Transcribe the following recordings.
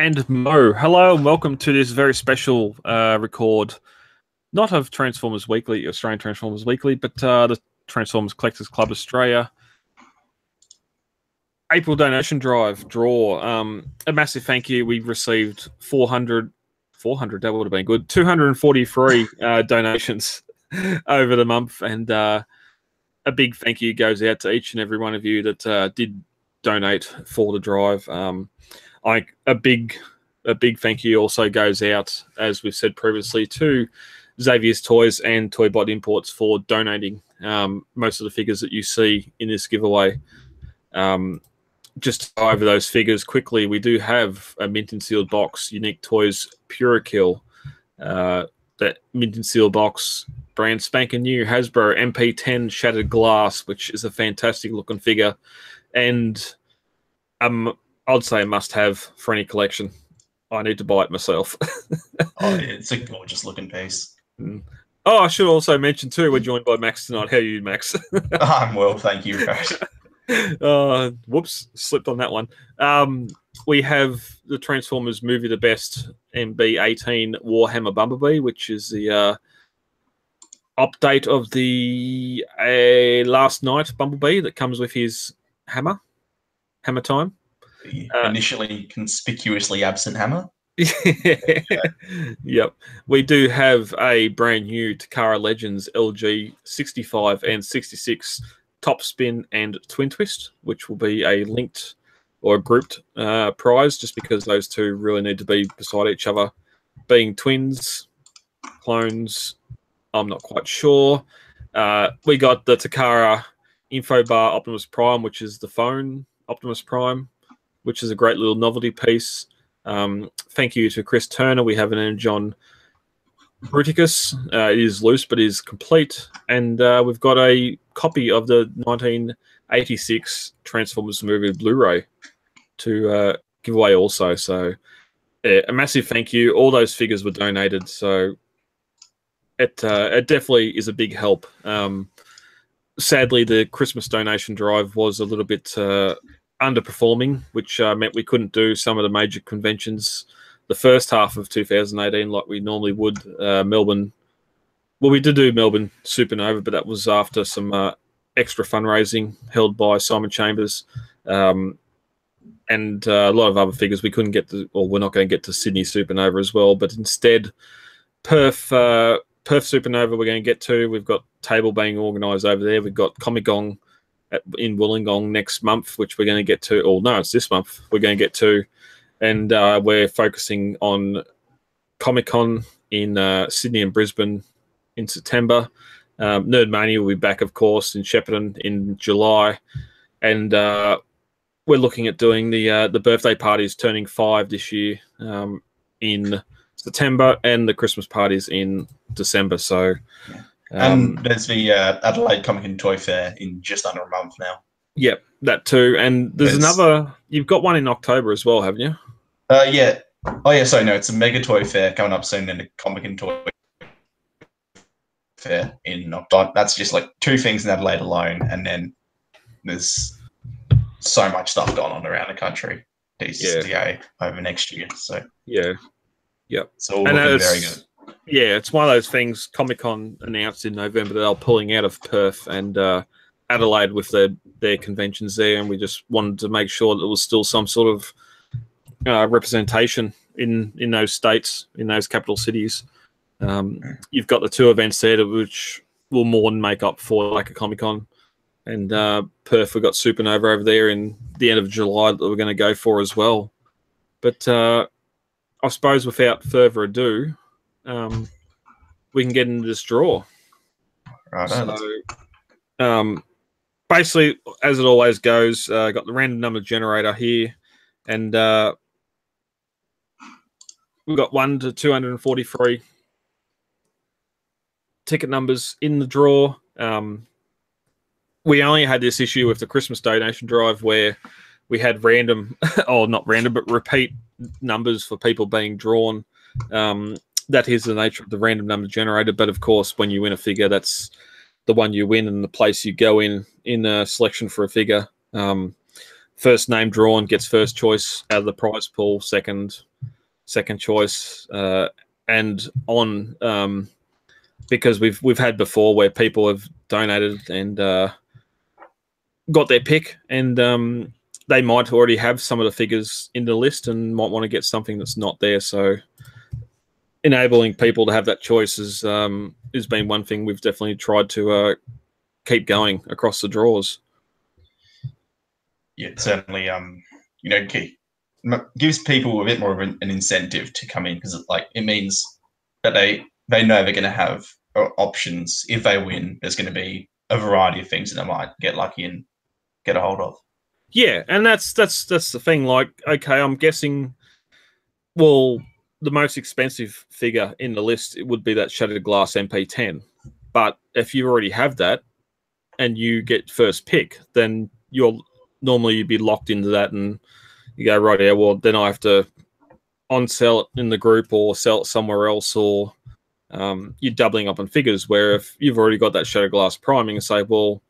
And Mo. Hello and welcome to this very special record, not of Transformers Weekly, Australian Transformers Weekly, but the Transformers Collectors Club Australia April donation drive draw. A massive thank you. We received 400, that would have been good, 243 donations over the month, and a big thank you goes out to each and every one of you that did donate for the drive. A big thank you also goes out, as we've said previously, to Xavier's Toys and Toybot Imports for donating most of the figures that you see in this giveaway. Just to go over those figures quickly, we do have a mint and sealed box, Unique Toys Purakill. That mint and sealed box, brand spanking new, Hasbro MP10 Shattered Glass, which is a fantastic looking figure, and I'd say a must-have for any collection. I need to buy it myself. Oh, it's a gorgeous looking piece. Oh, I should also mention too, we're joined by Max tonight. How are you, Max? I'm well, thank you, guys. Whoops, slipped on that one. We have the Transformers Movie the Best MB18 Warhammer Bumblebee, which is the update of the Last Night Bumblebee that comes with his hammer time. The initially conspicuously absent hammer. Yep. We do have a brand new Takara Legends LG 65 and 66 Top Spin and Twin Twist, which will be a linked or a grouped prize, just because those two really need to be beside each other. Being twins, clones, I'm not quite sure. We got the Takara Infobar Optimus Prime, which is the phone Optimus Prime, which is a great little novelty piece. Thank you to Chris Turner. We have an Energon Bruticus. It is loose, but is complete. And we've got a copy of the 1986 Transformers movie Blu-ray to give away also. So a massive thank you. All those figures were donated, so it definitely is a big help. Sadly, the Christmas donation drive was a little bit underperforming, which meant we couldn't do some of the major conventions the first half of 2018 like we normally would. Melbourne, well, we did do Melbourne Supernova, but that was after some extra fundraising held by Simon Chambers, and a lot of other figures we couldn't get to, or we're not going to get to Sydney Supernova as well, but instead Perth Supernova we're going to get to. We've got table being organised over there. We've got Comic Gong in Wollongong next month, which we're going to get to. Or no, it's this month we're going to get to, and we're focusing on Comic Con in Sydney and Brisbane in September. Nerd Mania will be back, of course, in Shepparton in July, and we're looking at doing the birthday parties turning 5 this year in September, and the Christmas parties in December. So. And there's the Adelaide Comic and Toy Fair in just under a month now. Yep, that too. And there's another. You've got one in October as well, haven't you? Yeah. Oh, yeah. Sorry, no. It's a Mega Toy Fair coming up soon, and a Comic and Toy Fair in October. That's just like 2 things in Adelaide alone, and then there's so much stuff going on around the country. TCCA over next year. So yeah, yep. It's all looking very good. Yeah, it's one of those things. Comic-Con announced in November that they're pulling out of Perth and Adelaide with their conventions there, and we just wanted to make sure that there was still some sort of representation in those states, in those capital cities. You've got the 2 events there, which will more than make up for like a Comic-Con. And Perth, we've got Supernova over there in the end of July that we're going to go for as well. But I suppose without further ado, we can get into this draw. Right. So, basically, as it always goes, got the random number generator here, and we've got 1 to 243 ticket numbers in the draw. We only had this issue with the Christmas donation drive where we had random, or not random, but repeat numbers for people being drawn. That is the nature of the random number generator, but of course, when you win a figure, that's the one you win and the place you go in a selection for a figure. First name drawn gets first choice out of the prize pool. Second second choice, and on, because we've had before where people have donated and got their pick, and they might already have some of the figures in the list and might want to get something that's not there. So enabling people to have that choice has been one thing we've definitely tried to keep going across the draws. Yeah, certainly. Gives people a bit more of an incentive to come in, because it means that they know they're going to have options. If they win, there's going to be a variety of things that they might get lucky and get a hold of. Yeah, and that's the thing. Like, okay, I'm guessing, well, the most expensive figure in the list, it would be that Shattered Glass MP10. But if you already have that and you get first pick, then you'd be locked into that, and you go, right, yeah, well, then I have to on-sell it in the group or sell it somewhere else, or you're doubling up on figures, where if you've already got that Shattered Glass priming and say, well,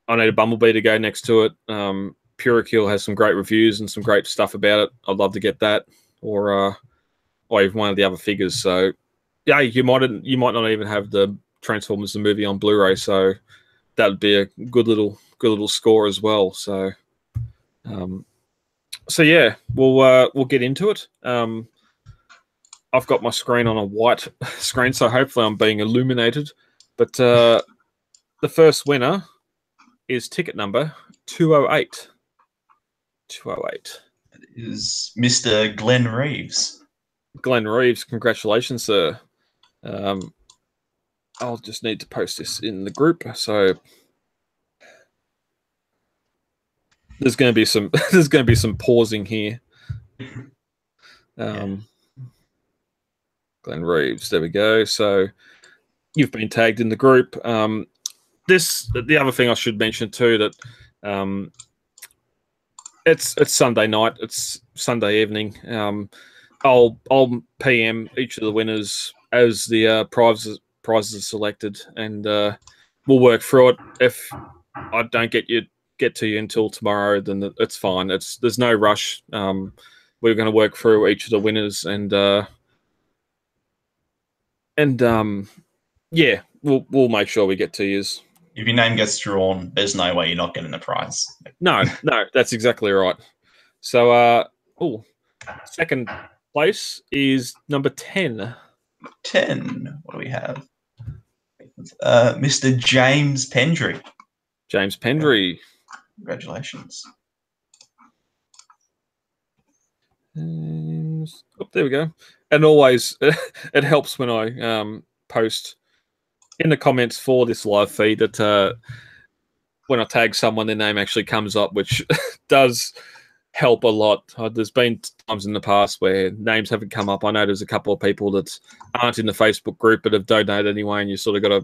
I need a Bumblebee to go next to it. Purakill has some great reviews and some great stuff about it. I'd love to get that, or even one of the other figures. So, yeah, you might not even have the Transformers the movie on Blu-ray. So that would be a good little score as well. So, yeah, we'll get into it. I've got my screen on a white screen, so hopefully I'm being illuminated. But the first winner is ticket number 208. 208. It is Mr. Glenn Reeves. Glenn Reeves, congratulations, sir. I'll just need to post this in the group. So there's going to be some pausing here. Glenn Reeves, there we go. So you've been tagged in the group. The other thing I should mention too, that it's Sunday night, it's Sunday evening. I'll PM each of the winners as the prizes are selected, and we'll work through it. If I don't get to you until tomorrow, then it's fine. There's no rush. We're going to work through each of the winners, and yeah, we'll make sure we get to you. If your name gets drawn, there's no way you're not getting a prize. No, that's exactly right. So, second place is number 10. 10. What do we have? Mr. James Pendry. James Pendry. Congratulations. There we go. And always, it helps when I post in the comments for this live feed that when I tag someone, their name actually comes up, which does help a lot. There's been times in the past where names haven't come up. I know there's a couple of people that aren't in the Facebook group but have donated anyway, and you sort of got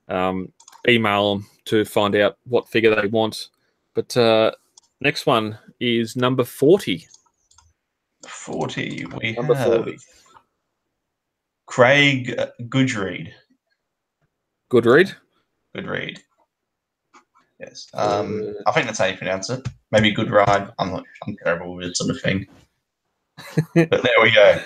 to email them to find out what figure they want. But next one is number 40. 40. We Number have 40. Craig Goodread. Goodread? Goodread. Yes. I think that's how you pronounce it. Maybe Good Ride. I'm terrible with it sort of thing. But there we go.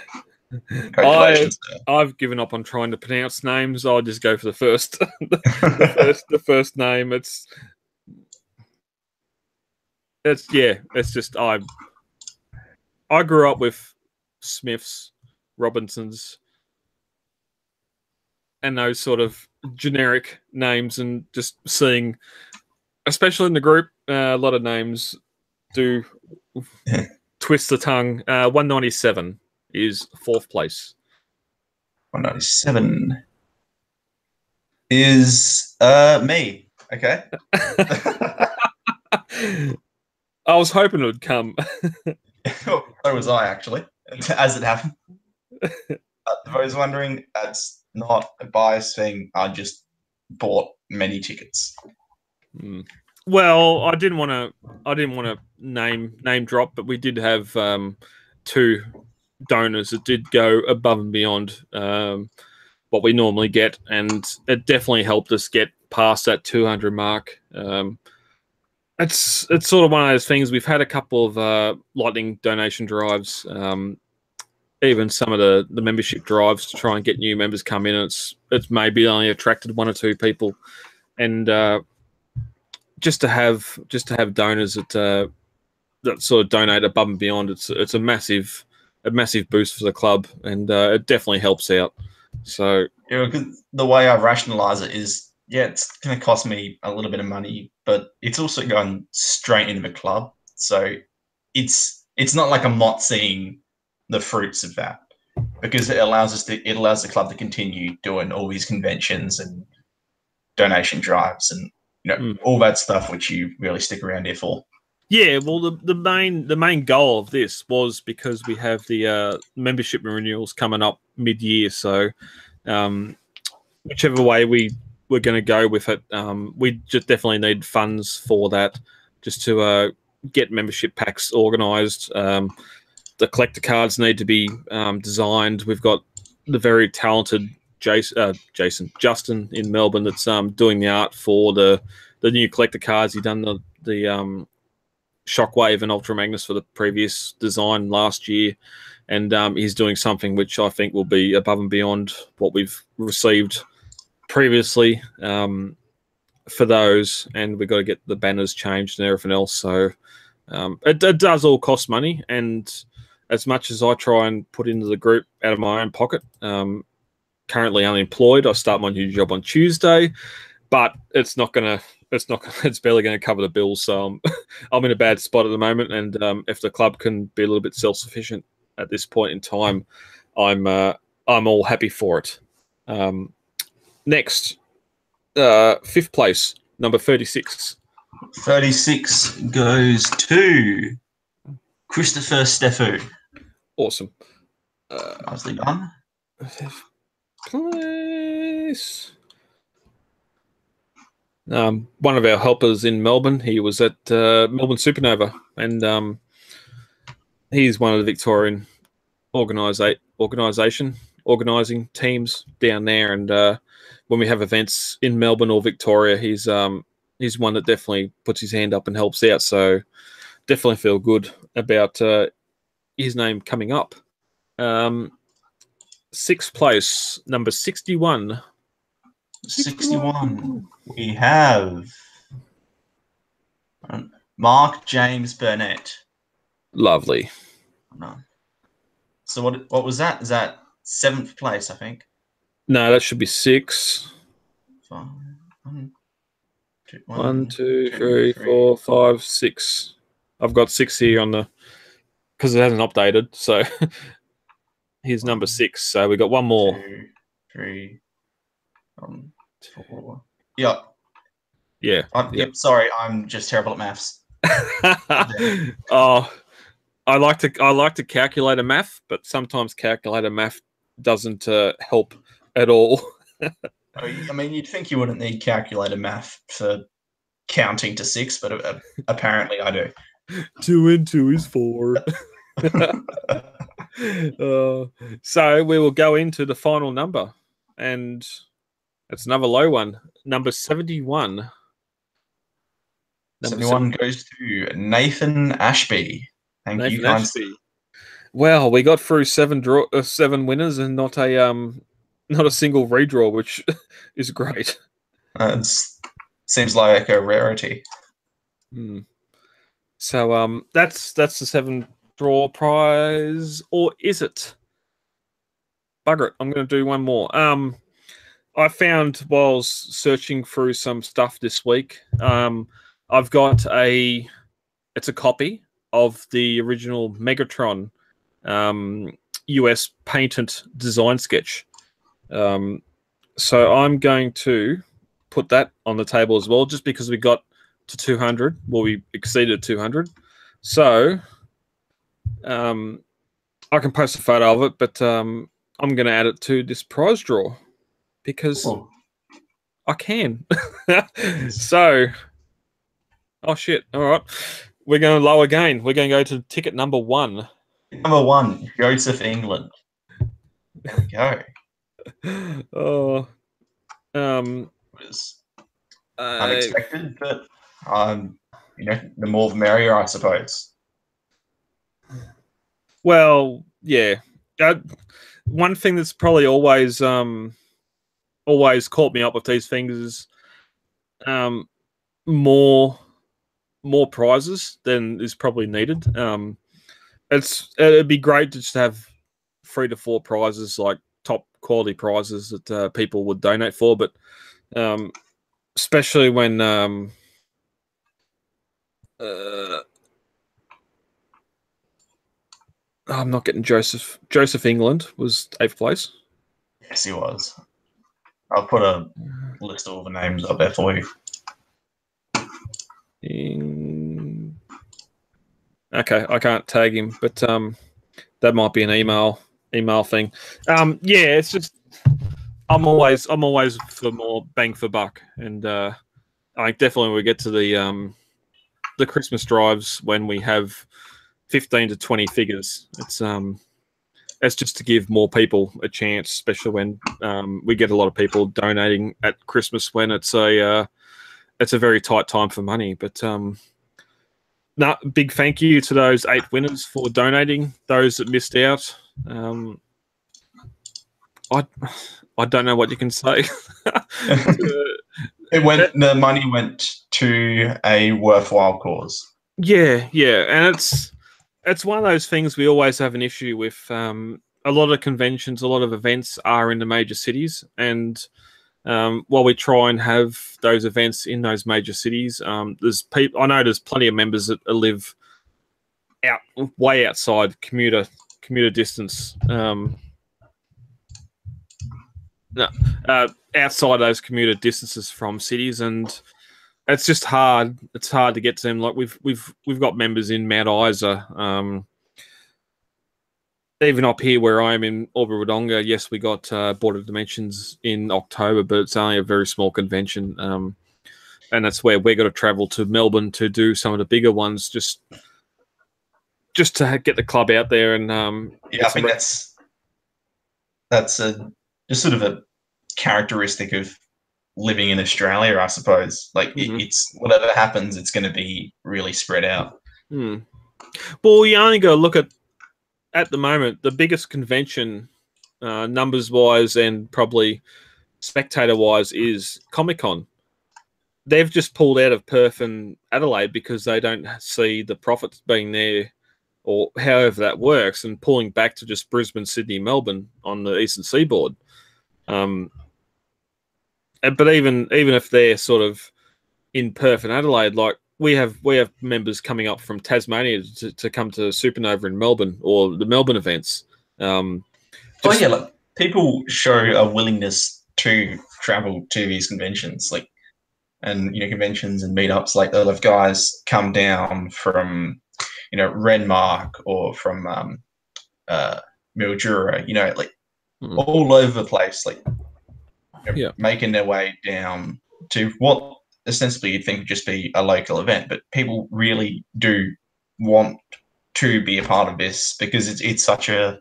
Congratulations. I've given up on trying to pronounce names. I'll just go for the first the first name. It's just I grew up with Smiths, Robinsons, and those sort of generic names, and just seeing, especially in the group, a lot of names do twist the tongue. 197 is fourth place. 197 is me. Okay. I was hoping it would come. So was I, actually, as it happened. I was wondering, that's not a bias thing. I just bought many tickets. Well, I didn't want to name drop, but we did have two donors that did go above and beyond what we normally get, and it definitely helped us get past that 200 mark. It's sort of one of those things. We've had a couple of lightning donation drives even some of the membership drives to try and get new members come in. It's maybe only attracted 1 or 2 people, and just to have donors that sort of donate above and beyond. It's a massive boost for the club, and it definitely helps out. So the way I rationalize it is, yeah, it's going to cost me a little bit of money, but it's also going straight into the club. So it's not like I'm not seeing the fruits of that, because it allows the club to continue doing all these conventions and donation drives and all that stuff which you really stick around here for. Yeah, well, the main goal of this was because we have the membership renewals coming up mid-year, so whichever way we're going to go with it, we just definitely need funds for that, just to get membership packs organised. The collector cards need to be designed. We've got the very talented Justin in Melbourne that's doing the art for the new collector cards. He done the Shockwave and Ultra Magnus for the previous design last year, and he's doing something which I think will be above and beyond what we've received previously for those, and we've got to get the banners changed and everything else. So it does all cost money, and as much as I try and put into the group out of my own pocket, currently unemployed. I start my new job on Tuesday, but it's barely going to cover the bills. So I'm in a bad spot at the moment, and if the club can be a little bit self-sufficient at this point in time, I'm all happy for it. Next, 5th place, number 36. 36 goes to Christopher Steffu. Awesome. Nicely done. 5th place. One of our helpers in Melbourne, he was at Melbourne Supernova, and he's one of the Victorian organising teams down there. And when we have events in Melbourne or Victoria, he's one that definitely puts his hand up and helps out. So definitely feel good about his name coming up. 6th place, number 61. 61. We have Mark James Burnett. Lovely. No. So what was that? Is that 7th place, I think? No, that should be 6. 1, 2, 3, 4, 5, 6. I've got 6 here on the, because it hasn't updated. So here's number 6. So we got one more. 2, 3, 4. Yeah. Yep. Sorry, I'm just terrible at maths. Oh, I like to calculate a math, but sometimes calculator math doesn't help at all. I mean, you'd think you wouldn't need calculator math for counting to 6, but apparently I do. 2 and 2 is 4. So we will go into the final number, and it's another low one, number 71. 71 goes to Nathan Ashby. Thank you, Ashby. Well, we got through 7 winners and not a single redraw, which is great. It seems like a rarity. So that's the 7 draw prize, or is it? Bugger it! I'm going to do one more. I found while searching through some stuff this week, I've got it's a copy of the original Megatron US patent design sketch. So I'm going to put that on the table as well, just because we got to 200. Well, we exceeded 200. So I can post a photo of it, but I'm going to add it to this prize draw because I can. So, oh shit! All right, we're going to lower again. We're going to go to ticket number 1. Number 1, Joseph England. There we go. Oh, it was unexpected, but the more the merrier, I suppose. Well, yeah, One thing that's probably always caught me up with these things is more prizes than is probably needed. It'd be great to just have 3 to 4 prizes, like top quality prizes that people would donate for, but especially when I'm not getting Joseph. Joseph England was 8th place. Yes, he was. I'll put a list of all the names up there for you. Okay, I can't tag him, but that might be an email thing. Yeah, it's just I'm always for more bang for buck, and I think definitely when we get to the Christmas drives when we have 15 to 20 figures, it's just to give more people a chance, especially when we get a lot of people donating at Christmas when it's a very tight time for money. But big thank you to those 8 winners for donating. Those that missed out, I don't know what you can say. The money went to a worthwhile cause. Yeah, and it's one of those things we always have an issue with. A lot of conventions, a lot of events are in the major cities, and while we try and have those events in those major cities, there's people. I know there's plenty of members that live way outside commuter distance. Outside those commuter distances from cities, and it's just hard. It's hard to get to them. Like we've got members in Mount Isa. Even up here where I am in Albury-Wodonga, yes, we got Border Dimensions in October, but it's only a very small convention. And that's where we're going to travel to Melbourne to do some of the bigger ones, just to get the club out there. And I think that's just sort of a characteristic of living in Australia, I suppose. Like it's whatever happens, it's going to be really spread out. Well, you only got to look at the moment, the biggest convention, numbers wise and probably spectator wise, is Comic-Con. They've just pulled out of Perth and Adelaide because they don't see the profits being there, or however that works, and pulling back to just Brisbane, Sydney, Melbourne on the eastern seaboard. But even if they're sort of in Perth and Adelaide, like we have members coming up from Tasmania to come to Supernova in Melbourne, or the Melbourne events. Like people show a willingness to travel to these conventions, like, and conventions and meetups. Like they'll have guys come down from Renmark or from Mildura, like all over the place, like making their way down to what ostensibly you'd think would just be a local event, but people really do want to be a part of this because it's such a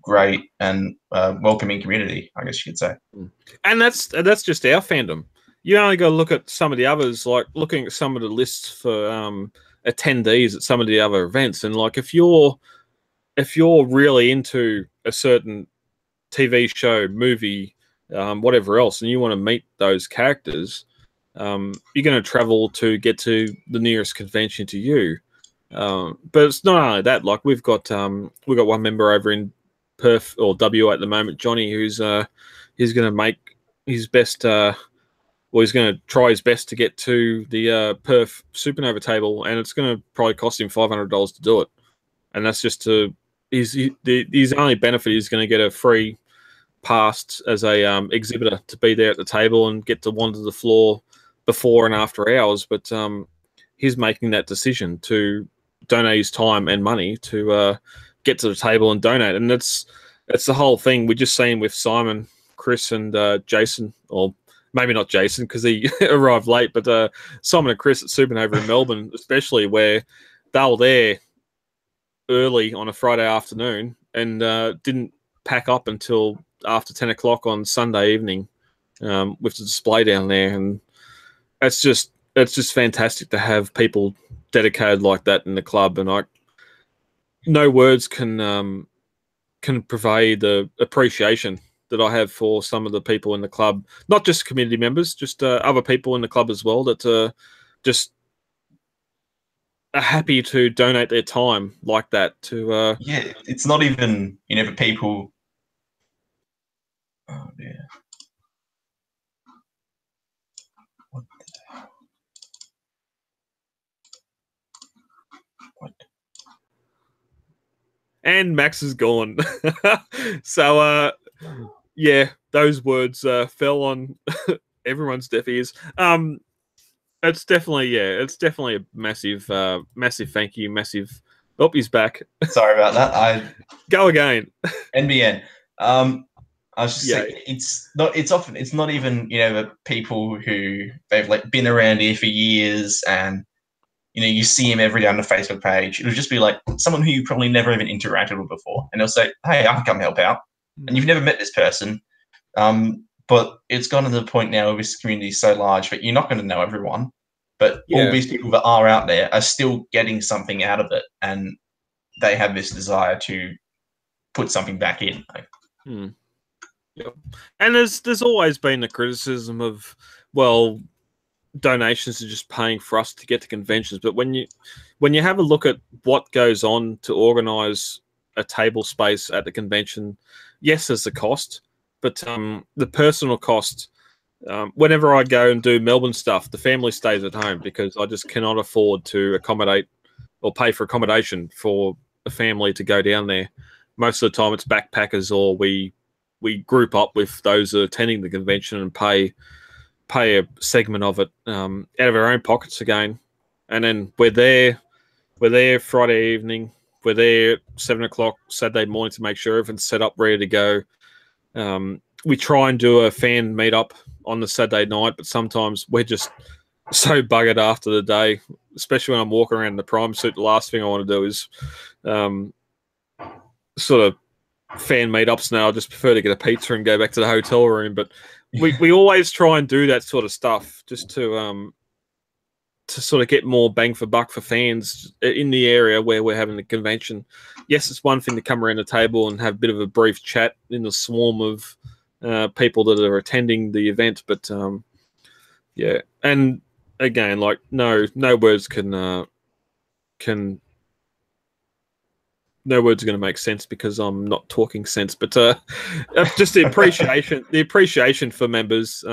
great and welcoming community, I guess you could say. And that's just our fandom. You only got to look at some of the others, like looking at some of the lists for attendees at some of the other events, and like if you're really into a certain TV show, movie, whatever else, and you want to meet those characters, you're going to travel to get to the nearest convention to you. But it's not only that. Like we've got one member over in Perth or WA at the moment, Johnny, who's he's going to make his best. He's going to try his best to get to the Perth Supernova table, and it's going to probably cost him $500 to do it. And that's just his only benefit is going to get a free pass as a exhibitor to be there at the table and get to wander the floor before and after hours. But he's making that decision to donate his time and money to get to the table and donate. And that's the whole thing. We're just seeing with Simon, Chris, and Jason, or maybe not Jason because he arrived late, but Simon and Chris at Supernova in Melbourne, especially, where they were there early on a Friday afternoon and didn't pack up until after 10 o'clock on Sunday evening with the display down there. And it's just fantastic to have people dedicated like that in the club. And no words can can convey the appreciation that I have for some of the people in the club, not just community members, just other people in the club as well that just are happy to donate their time like that to. Yeah, it's not even for people. Oh dear. What? And Max is gone. So yeah, those words fell on everyone's deaf ears. It's definitely a massive thank you, massive. Oh, he's back. Sorry about that. Go again. NBN. I was just saying, it's not even the people who they've like been around here for years and you see him every day on the Facebook page. It'll just be like someone who you probably never even interacted with before, and they'll say, "Hey, I can come help out," and you've never met this person. But it's gotten to the point now where this community is so large that you're not going to know everyone. But all these people that are out there are still getting something out of it, and they have this desire to put something back in. Yep. And there's always been the criticism of, well, donations are just paying for us to get to conventions. But when you have a look at what goes on to organise a table space at the convention, yes, there's a cost, but the personal cost. Whenever I go and do Melbourne stuff, the family stays at home because I just cannot afford to accommodate or pay for accommodation for a family to go down there. Most of the time, it's backpackers, or we group up with those attending the convention and pay a segment of it out of our own pockets again. And then we're there Friday evening. We're there 7 o'clock Saturday morning to make sure everything's set up, ready to go. We try and do a fan meetup on the Saturday night, but sometimes we're just so buggered after the day, especially when I'm walking around in the prime suit. The last thing I want to do is sort of fan meetups now. I just prefer to get a pizza and go back to the hotel room. But we always try and do that sort of stuff just to sort of get more bang for buck for fans in the area where we're having the convention. Yes, it's one thing to come around the table and have a bit of a brief chat in the swarm of people that are attending the event, but yeah. And again, like no words can no words are going to make sense because I'm not talking sense. But just the appreciation for members,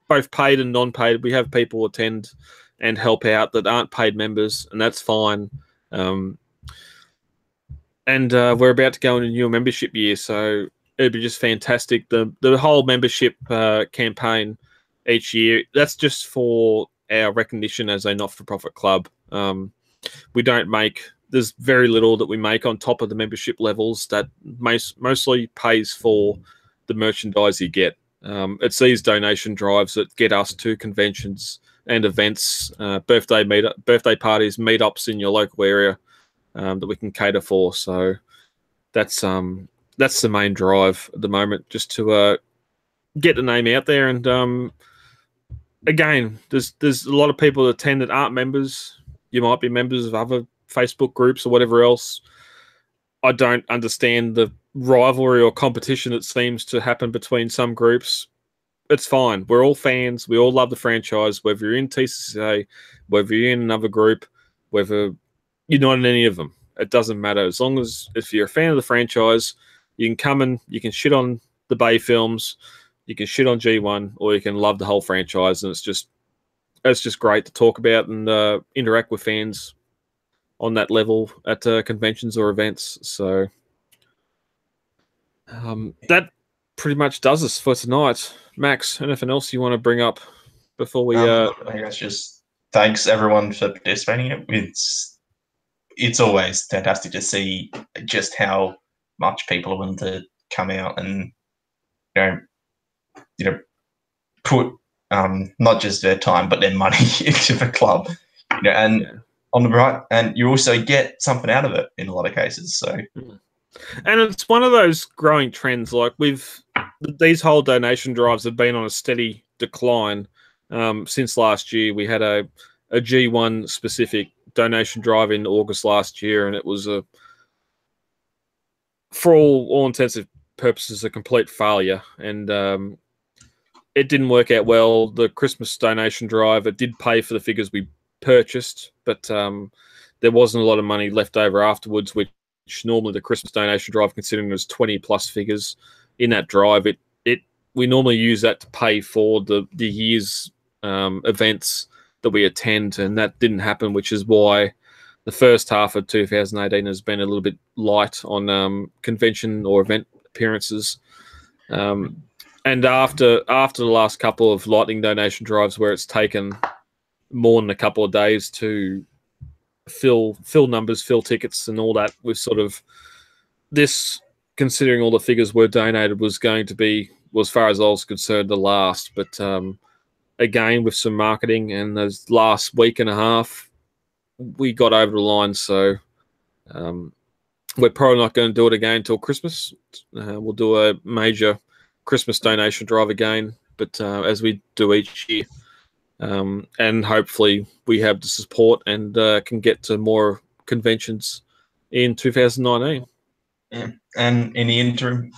both paid and non-paid. We have people attend and help out that aren't paid members, and that's fine. And we're about to go into a new membership year, so it'd be just fantastic. The whole membership campaign each year, that's just for our recognition as a not-for-profit club. We don't make, there's very little that we make on top of the membership levels that mostly pays for the merchandise you get. It's these donation drives that get us to conventions and events, birthday parties, meetups in your local area that we can cater for. So that's the main drive at the moment, just to get the name out there. And again, there's a lot of people that attend that aren't members. You might be members of other Facebook groups or whatever else. I don't understand the rivalry or competition that seems to happen between some groups. It's fine. We're all fans. We all love the franchise, whether you're in TCCA, whether you're in another group, whether you're not in any of them. It doesn't matter. As long as if you're a fan of the franchise, you can come and you can shit on the Bay films, you can shit on G1, or you can love the whole franchise. And it's just great to talk about and interact with fans on that level at conventions or events. So that pretty much does us for tonight. Max, anything else you want to bring up before we? I guess just thanks everyone for participating. It's always fantastic to see just how much people are willing to come out and put not just their time but their money into the club. On the right, and you also get something out of it in a lot of cases. So. And it's one of those growing trends. Like these whole donation drives have been on a steady decline since last year. We had a G1 specific donation drive in August last year, and it was for all intensive purposes, a complete failure. And it didn't work out well. The Christmas donation drive, it did pay for the figures we purchased, but there wasn't a lot of money left over afterwards, which normally the Christmas donation drive, considering there's 20 plus figures in that drive, we normally use that to pay for the year's events that we attend, and that didn't happen, which is why the first half of 2018 has been a little bit light on convention or event appearances. And after the last couple of lightning donation drives, where it's taken more than a couple of days to fill numbers, fill tickets, and all that, we've sort of this, considering all the figures were donated, was going to be, well, as far as I was concerned, the last. But again, with some marketing and those last week and a half, we got over the line. So we're probably not going to do it again until Christmas. We'll do a major Christmas donation drive again, but as we do each year. And hopefully we have the support and can get to more conventions in 2019. Yeah. And in the interim,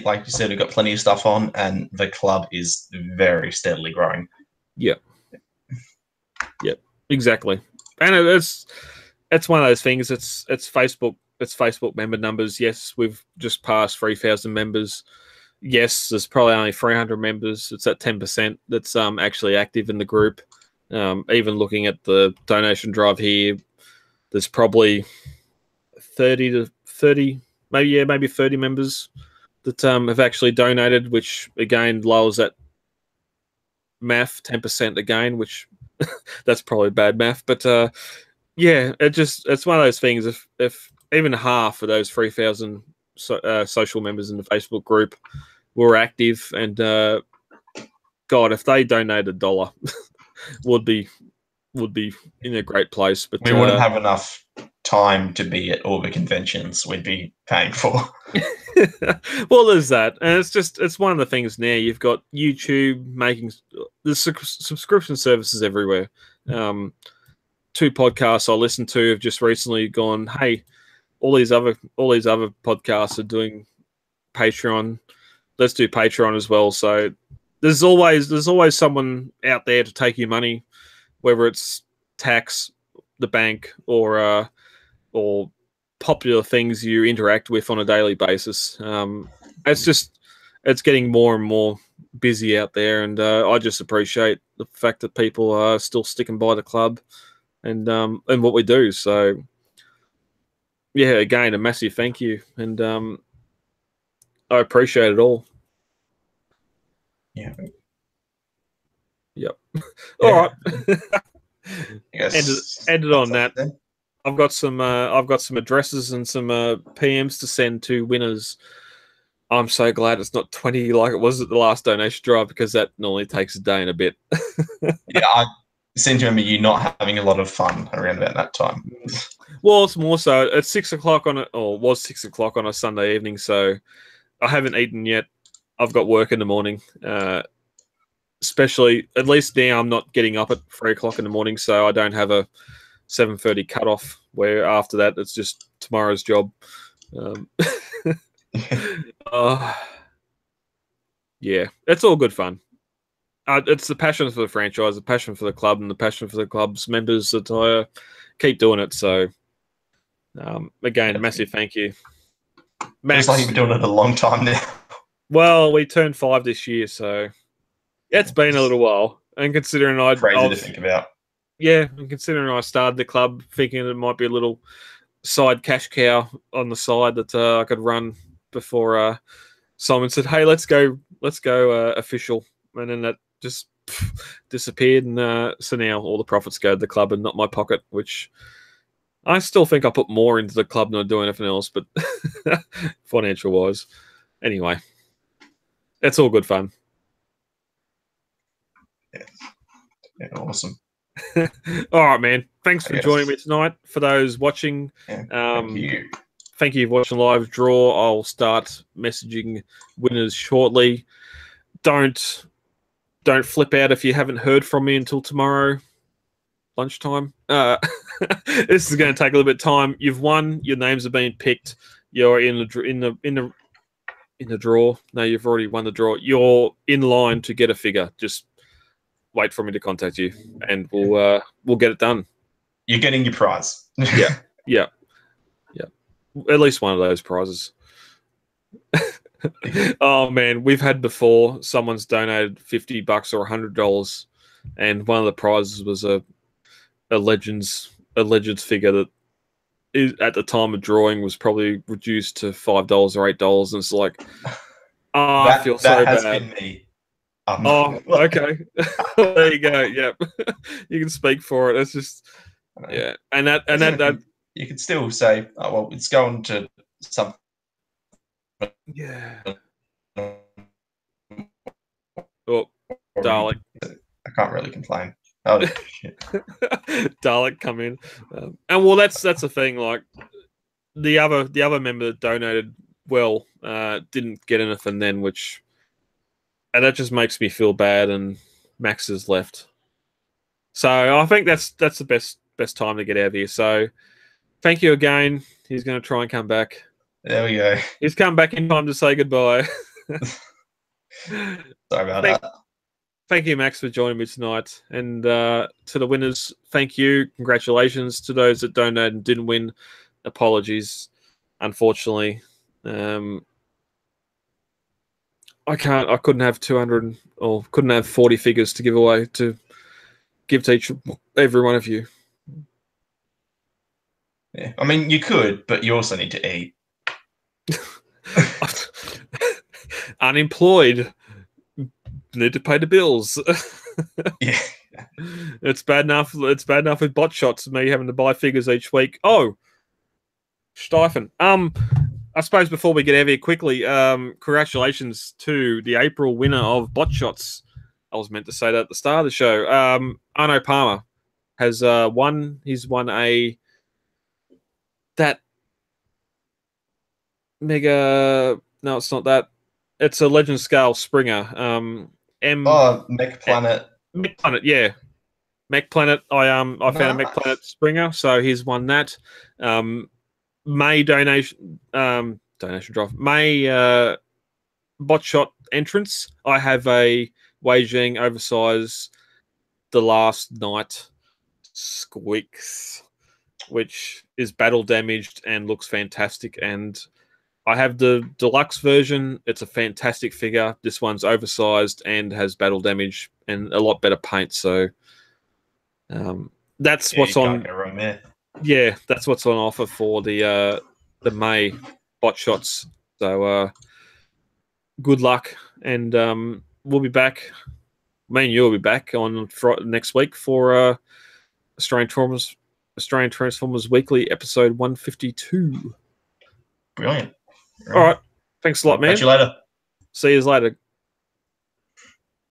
like you said, we've got plenty of stuff on, and the club is very steadily growing. Yep, exactly. And it's one of those things. It's Facebook member numbers. Yes, we've just passed 3,000 members. Yes, there's probably only 300 members. It's at 10% that's actually active in the group. Even looking at the donation drive here, there's probably 30, maybe 30 members that have actually donated, which again lowers that math 10% again, which that's probably bad math. But yeah, it's one of those things. If even half of those 3,000 social members in the Facebook group were active, and God, if they donated $1, would be in a great place. But we wouldn't have enough time to be at all the conventions we'd be paying for. Well, there's that, and it's one of the things now. You've got YouTube making the subscription services everywhere. 2 podcasts I listened to have just recently gone, hey, all these other podcasts are doing Patreon. Let's do Patreon as well. So there's always someone out there to take your money, whether it's tax, the bank, or popular things you interact with on a daily basis. It's getting more and more busy out there, and I just appreciate the fact that people are still sticking by the club and what we do. So yeah, again, a massive thank you, and I appreciate it all. Yeah. Yep. All right. Yes. Ended on that. Then. I've got some addresses and some PMs to send to winners. I'm so glad it's not 20 like it was at the last donation drive, because that normally takes a day and a bit. Yeah, I seem to remember you not having a lot of fun around about that time. Well, it's more so at 6 o'clock was 6 o'clock on a Sunday evening, so I haven't eaten yet. I've got work in the morning. Especially, at least now, I'm not getting up at 3 o'clock in the morning, so I don't have a 7:30 cutoff, where after that it's just tomorrow's job. Yeah, it's all good fun. It's the passion for the franchise, the passion for the club, and the passion for the club's members that I keep doing it. So, again, a massive thank you. Max, it's like you've been doing it a long time now. Well, we turned 5 this year, so it's been a little while. And considering crazy to think about. Yeah, and considering I started the club thinking it might be a little side cash cow on the side that I could run before Simon said, "Hey, let's go official," and then that just disappeared. And so now all the profits go to the club and not my pocket, which I still think I put more into the club than I do anything else, but financial wise, anyway, it's all good fun. Yeah, awesome. All right, man. Thanks for joining me tonight. For those watching, thank you. Thank you for watching live draw. I'll start messaging winners shortly. Don't flip out if you haven't heard from me until tomorrow lunchtime. This is going to take a little bit of time. You've won. Your names have been picked. you're in the draw. No, you've already won the draw. You're in line to get a figure. Just wait for me to contact you, and we'll get it done. You're getting your prize. Yeah. At least one of those prizes. Oh man, we've had before. Someone's donated $50 or $100, and one of the prizes was a Legends figure that is, at the time of drawing, was probably reduced to $5 or $8, and it's like, I feel so has bad. been me. Okay. There you go. Yep. You can speak for it. It's just, yeah, and that you could still say, oh well, it's going to some. Yeah. Oh, Dalek. I can't really complain. Oh shit. Dalek come in, and well, that's the thing. Like the other member that donated didn't get anything then, and that just makes me feel bad. And Max has left, so I think that's the best time to get out of here. So thank you again. He's going to try and come back. There we go. He's come back in time to say goodbye. Sorry about that. Thank you, Max, for joining me tonight. And to the winners, thank you. Congratulations. To those that donated and didn't win, apologies. Unfortunately, I couldn't have 200 or couldn't have 40 figures to give away to give to every one of you. Yeah. I mean, you could, but you also need to eat. Unemployed. Need to pay the bills. Yeah. It's bad enough with bot shots, me having to buy figures each week. Oh, Steifen. I suppose before we get out of here quickly, congratulations to the April winner of bot shots. I was meant to say that at the start of the show. Arno Palmer has won. He's won that mega. No, it's not that. It's a Legend Scale Springer. Mech Planet. Mech Planet, yeah. Mech Planet. I found a Mech Planet Springer, so he's won that. May donation drive. May bot shot entrance. I have a Wei Jing oversized The Last Night Squeaks, which is battle damaged and looks fantastic. And I have the deluxe version. It's a fantastic figure. This one's oversized and has battle damage and a lot better paint. So that's what's on. Yeah, that's what's on offer for the May bot shots. So good luck, and we'll be back. Me and you will be back on next week for Australian Transformers Weekly, episode 152. Brilliant. All right. Thanks a lot, man. Catch you later. See you later.